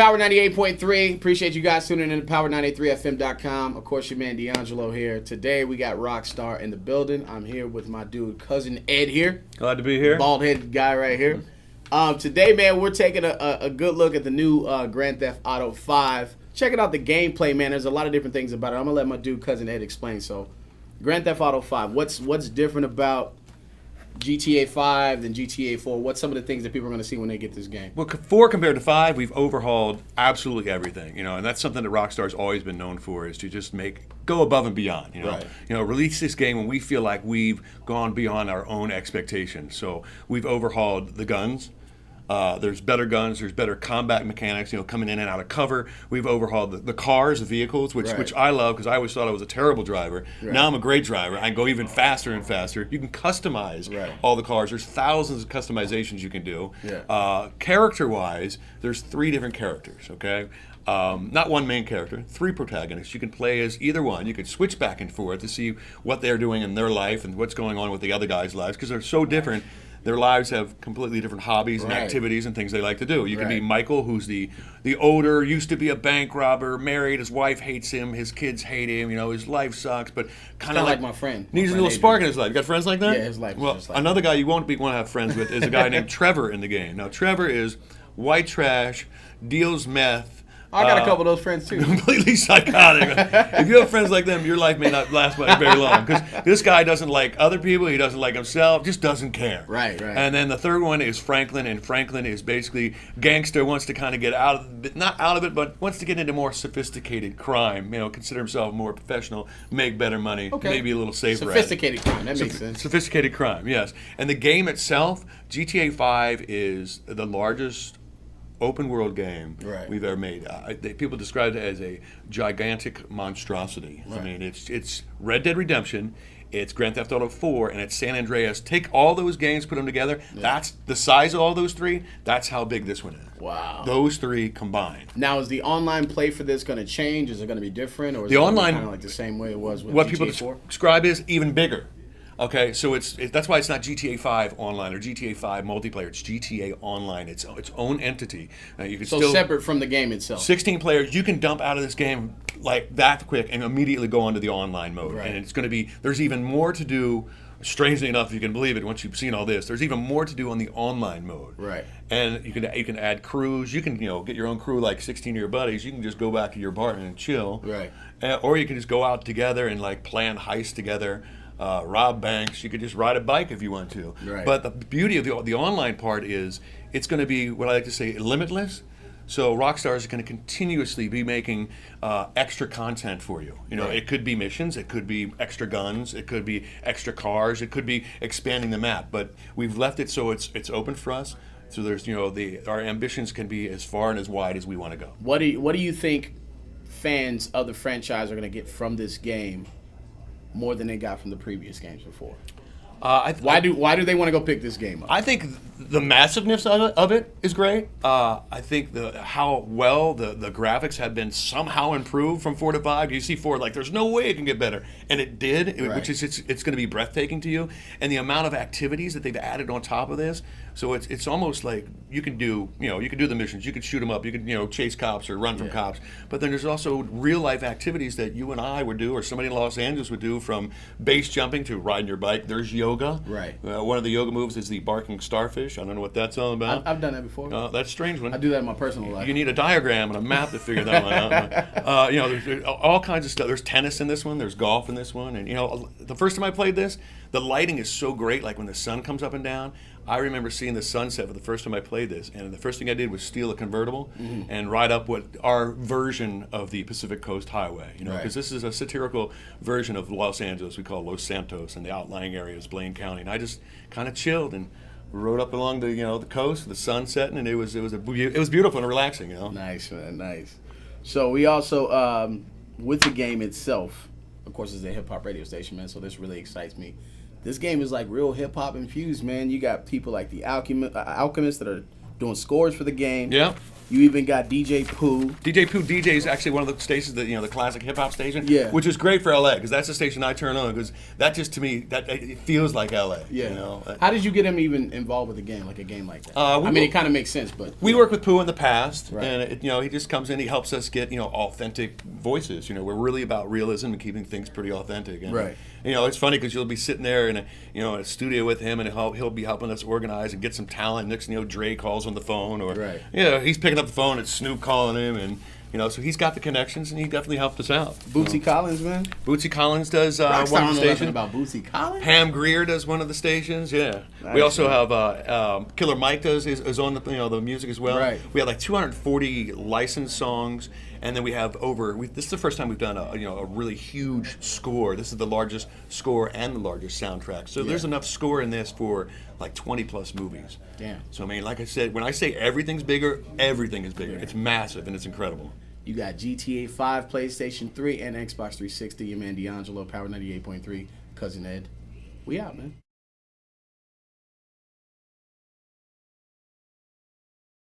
Power 98.3. Appreciate you guys tuning in to Power983FM.com. Of course, your man Deongello here. Today, we got Rockstar in the building. I'm here with my dude, Couzin Ed here. Glad to be here. Bald-headed guy right here. Today, man, we're taking a good look at the new Grand Theft Auto 5. Checking out the gameplay, man. There's a lot of different things about it. I'm going to let my dude, Couzin Ed, explain. So, Grand Theft Auto 5, what's different about GTA 5 than GTA 4? What's some of the things that people are going to see when they get this game? Well, 4 compared to 5, we've overhauled absolutely everything, and that's something that Rockstar's always been known for, is to just go above and beyond, Right. Release this game when we feel like we've gone beyond our own expectations. So we've overhauled the guns. There's better guns. There's better combat mechanics. Coming in and out of cover. We've overhauled the cars, the vehicles, which I love because I always thought I was a terrible driver. Right. Now I'm a great driver. I can go even faster and faster. You can customize all the cars. There's thousands of customizations you can do. Yeah. Character-wise, there's 3 different characters. Okay. Not one main character, 3 protagonists. You can play as either one. You could switch back and forth to see what they're doing in their life and what's going on with the other guys' lives because they're so different. Their lives have completely different hobbies and activities and things they like to do. You can be Michael, who's the older, used to be a bank robber, married, his wife hates him, his kids hate him, his life sucks, but kind of like my friend. Needs a little spark in his life. You got friends like that? Yeah, his life is well, just like another guy you won't want to have friends with is a guy named Trevor in the game. Now, Trevor is white trash, deals meth. I got a couple of those friends too. Completely psychotic. If you have friends like them, your life may not last very long. Because this guy doesn't like other people. He doesn't like himself. Just doesn't care. Right. And then the third one is Franklin. And Franklin is basically gangster, wants to kind of get out of it, not out of it, but wants to get into more sophisticated crime. Consider himself more professional, make better money, maybe a little safer. Sophisticated crime. That makes sense. Sophisticated crime, yes. And the game itself, GTA 5 is the largest open world game we've ever made. People describe it as a gigantic monstrosity. I mean, it's Red Dead Redemption, it's Grand Theft Auto 4, and it's San Andreas. Take all those games, put them together. That's the size of all those 3. That's how big this one is. Wow. Those 3 combined. Now, is the online play for this going to change? Is it going to be different, or is the it online kind of like the same way it was with what GTA people 4? describe is even bigger. Okay, so that's why it's not GTA 5 online or GTA 5 multiplayer. It's GTA Online. It's its own entity. You can still separate from the game itself. 16 players. You can dump out of this game like that quick and immediately go onto the online mode. Right. And it's going to be. There's even more to do. Strangely enough, if you can believe it, once you've seen all this, there's even more to do on the online mode. Right. And you can add crews. You can get your own crew like 16 of your buddies. You can just go back to your apartment and chill. Right. Or you can just go out together and plan heists together. Rob banks. You could just ride a bike if you want to. Right. But the beauty of the online part is it's going to be what I like to say limitless. So Rockstar is going to continuously be making extra content for you. It could be missions, it could be extra guns, it could be extra cars, it could be expanding the map. But we've left it so it's open for us. So there's our ambitions can be as far and as wide as we want to go. What do you think fans of the franchise are going to get from this game more than they got from the previous games before? Why do they want to go pick this game up? I think the massiveness of it is great. I think how well the graphics have been somehow improved from 4 to 5. You see 4 like there's no way it can get better, and it did, which is it's going to be breathtaking to you. And the amount of activities that they've added on top of this, so it's almost like you can do the missions, you can shoot them up, you can chase cops or run from cops. But then there's also real life activities that you and I would do, or somebody in Los Angeles would do, from base jumping to riding your bike. There's yoga. Right. One of the yoga moves is the barking starfish. I don't know what that's all about. I've done that before. That's a strange one. I do that in my personal life. You need a diagram and a map to figure that one out. There's all kinds of stuff. There's tennis in this one. There's golf in this one. And the first time I played this, the lighting is so great. Like when the sun comes up and down, I remember seeing the sunset for the first time I played this, and the first thing I did was steal a convertible and ride up what our version of the Pacific Coast Highway. Because this is a satirical version of Los Angeles. We call it Los Santos, and the outlying area is Blaine County. And I just kind of chilled and rode up along the coast, the sun setting, and it was beautiful and relaxing. Nice, man, nice. So we also with the game itself, of course, it's a hip hop radio station, man. So this really excites me. This game is like real hip hop infused, man. You got people like the Alchemists that are doing scores for the game. Yeah. You even got DJ Pooh. DJ Pooh DJ is actually one of the stations that the classic hip hop station. Yeah. Which is great for LA because that's the station I turn on because that just to me that it feels like LA. Yeah. How did you get him even involved with a game like that? It kind of makes sense, but we worked with Pooh in the past, right. and he just comes in. He helps us get authentic voices. We're really about realism and keeping things pretty authentic. And, right. It's funny because you'll be sitting there in a studio with him, and he'll be helping us organize and get some talent. Next, Dre calls on the phone, or right. He's picking up the phone. It's Snoop calling him, and so he's got the connections, and he definitely helped us out. Bootsy Collins, man. Bootsy Collins does Rockstar one of the stations. About Bootsy Collins. Pam Grier does one of the stations. Yeah. Nice. We also have Killer Mike is on the music as well. Right. We have like 240 licensed songs, and then we have this is the first time we've done a really huge score. This is the largest score and the largest soundtrack. So there's enough score in this for like 20 plus movies. Damn. So like I said, when I say everything's bigger, everything is bigger. Yeah. It's massive and it's incredible. You got GTA 5, PlayStation 3, and Xbox 360. Your man Deongello, Power 98.3, Couzin Ed. We out, man.